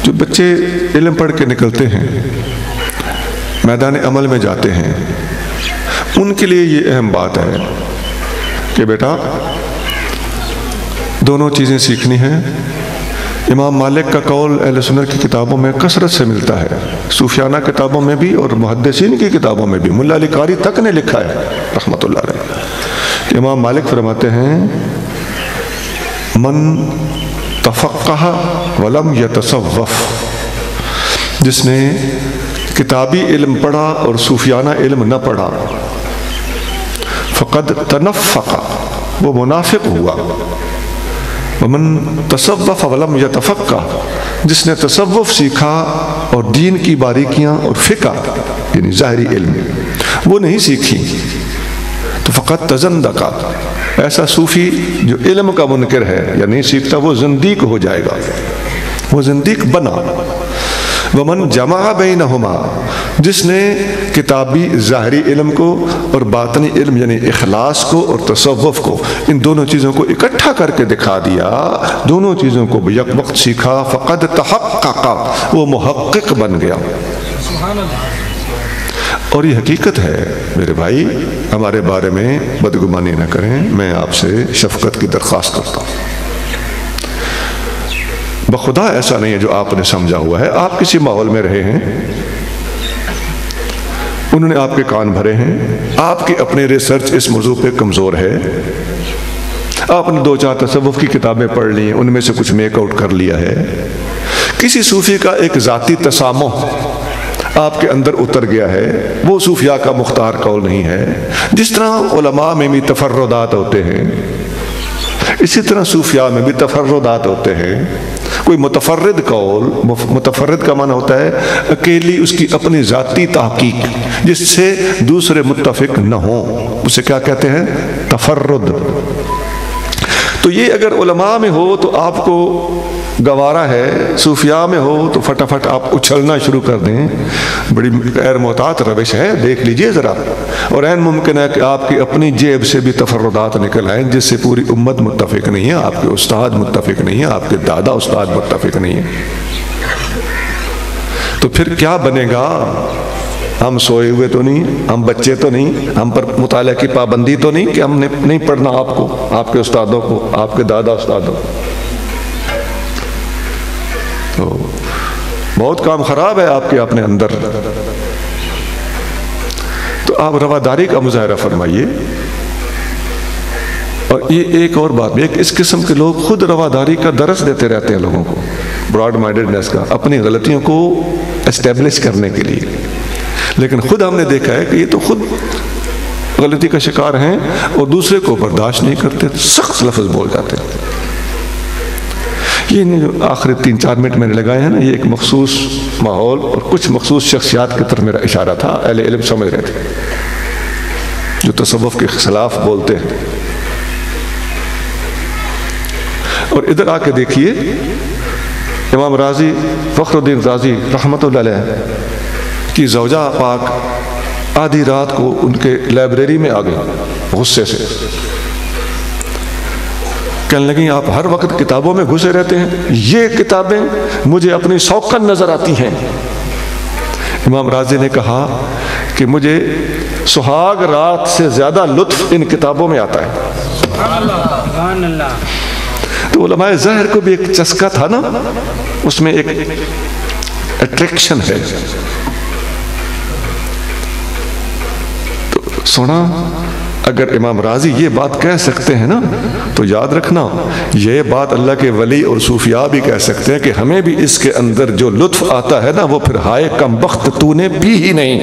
جو بچے علم پڑھ کے نکلتے ہیں، میدان عمل میں جاتے ہیں، ان کے لیے یہ اہم بات ہے کہ بیٹا دونوں چیزیں سیکھنی ہیں۔ امام مالک کا قول اہل سنت کی کتابوں میں کثرت سے ملتا ہے، صوفیانہ کتابوں میں بھی اور محدثین کی کتابوں میں بھی۔ ملا علی قاری تک نے لکھا ہے رحمۃ اللہ علیہ کہ امام مالک فرماتے ہیں من تفقہ ولم یتصوف، جس نے کتابی علم پڑھا اور صوفیانہ علم نہ پڑھا، فقد تنفق، وہ منافق ہوا۔ ومن تصوف ولم یتفقہ، جس نے تصوف سیکھا اور دین کی باریکیاں اور فقہ یعنی ظاہری علم وہ نہیں سیکھی، تو فقط تزندق، ایسا صوفی جو علم کا منکر ہے یا نہیں سیکھتا وہ زندیق ہو جائے گا، وہ زندیق بنا۔ ومن جمع بینہما، جس نے کتابی ظاہری علم کو اور باطنی علم یعنی اخلاص کو اور تصوف کو، ان دونوں چیزوں کو اکٹھا کر کے دکھا دیا، دونوں چیزوں کو یک وقت سیکھا، فقد تحقق، وہ محقق بن گیا۔ اور یہ حقیقت ہے میرے بھائی، ہمارے بارے میں بدگمانی نہ کریں، میں آپ سے شفقت کی درخواست کرتا ہوں۔ بخدا ایسا نہیں ہے جو آپ نے سمجھا ہوا ہے۔ آپ کسی ماحول میں رہے ہیں، انہوں نے آپ کے کان بھرے ہیں، آپ کی اپنی ریسرچ اس موضوع پہ کمزور ہے، آپ نے 2-4 تصوف کی کتابیں پڑھ لی ہیں، ان میں سے کچھ میک آؤٹ کر لیا ہے، کسی صوفی کا ایک ذاتی تسامح آپ کے اندر اتر گیا ہے، وہ صوفیاء کا مختار قول نہیں ہے۔ جس طرح علماء میں بھی تفردات ہوتے ہیں، اسی طرح صوفیاء میں بھی تفردات ہوتے ہیں۔ کوئی متفرد قول، متفرد کا معنی ہوتا ہے اکیلی اس کی اپنی ذاتی تحقیق جس سے دوسرے متفق نہ ہوں، اسے کیا کہتے ہیں؟ تفرد۔ تو یہ اگر علماء میں ہو تو آپ کو گوارا ہے، صوفیاء میں ہو تو فٹافٹ آپ اچھلنا شروع کر دیں، بڑی غیر محتاط روش ہے، دیکھ لیجئے ذرا۔ اور عین ممکن ہے کہ آپ کی اپنی جیب سے بھی تفردات نکل آئیں جس سے پوری امت متفق نہیں ہے، آپ کے استاد متفق نہیں ہے، آپ کے دادا استاد متفق نہیں ہے۔ تو پھر کیا بنے گا؟ ہم سوئے ہوئے تو نہیں، ہم بچے تو نہیں، ہم پر مطالعہ کی پابندی تو نہیں کہ ہم نے نہیں پڑھنا آپ کو، آپ کے استادوں کو، آپ کے دادا استادوں کو۔ تو بہت کام خراب ہے آپ کے اپنے اندر۔ تو آپ رواداری کا مظاہرہ فرمائیے۔ اور یہ ایک اور بات بھی ہے کہ اس قسم کے لوگ خود رواداری کا درس دیتے رہتے ہیں لوگوں کو، براڈ مائنڈڈنس کا، اپنی غلطیوں کو اسٹیبلش کرنے کے لیے، لیکن خود ہم نے دیکھا ہے کہ یہ تو خود غلطی کا شکار ہیں اور دوسرے کو برداشت نہیں کرتے، سخت لفظ بول جاتے ہیں۔ یہ جو آخری 3-4 منٹ میں نے لگائے ہیں نا، یہ ایک مخصوص ماحول اور کچھ مخصوص شخصیات کی طرف میرا اشارہ تھا، اہل علم سمجھ رہے تھے جو تصوف کے خلاف بولتے ہیں۔ اور ادھر آ کے دیکھیے امام رازی، فخر الدین رازی رحمۃ اللہ علیہ کی زوجہ پاک آدھی رات کو ان کے لائبریری میں آ گئی غصے سے، کہنے لگیں آپ ہر وقت کتابوں میں گھسے رہتے ہیں، یہ کتابیں مجھے اپنی شوقاً نظر آتی ہیں۔ امام رازی نے کہا کہ مجھے سہاگ رات سے زیادہ لطف ان کتابوں میں آتا ہے۔ سبحان اللہ۔ تو علماء ظاہر کو بھی ایک چسکا تھا نا، اس میں ایک اٹریکشن ہے۔ تو سونا اگر امام رازی یہ بات کہہ سکتے ہیں نا تو یاد رکھنا یہ بات اللہ کے ولی اور صوفیاء بھی کہہ سکتے ہیں کہ ہمیں بھی اس کے اندر جو لطف آتا ہے نا وہ پھر ہائے کم بخت تو نے پی ہی نہیں۔